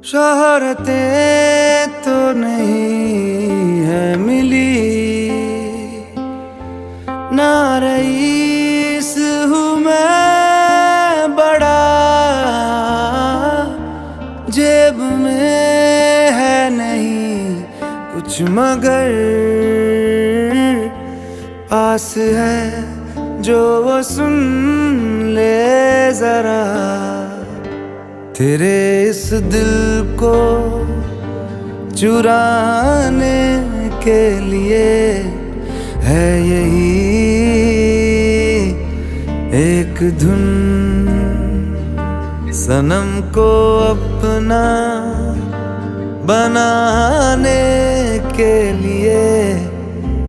शोहरतें तो नहीं है मिली, ना रईस हूँ मैं बड़ा, जेब में है नहीं कुछ मगर पास है जो वो सुन ले जरा। तेरे इस दिल को चुराने के लिए है यही एक धुन, सनम को अपना बनाने के लिए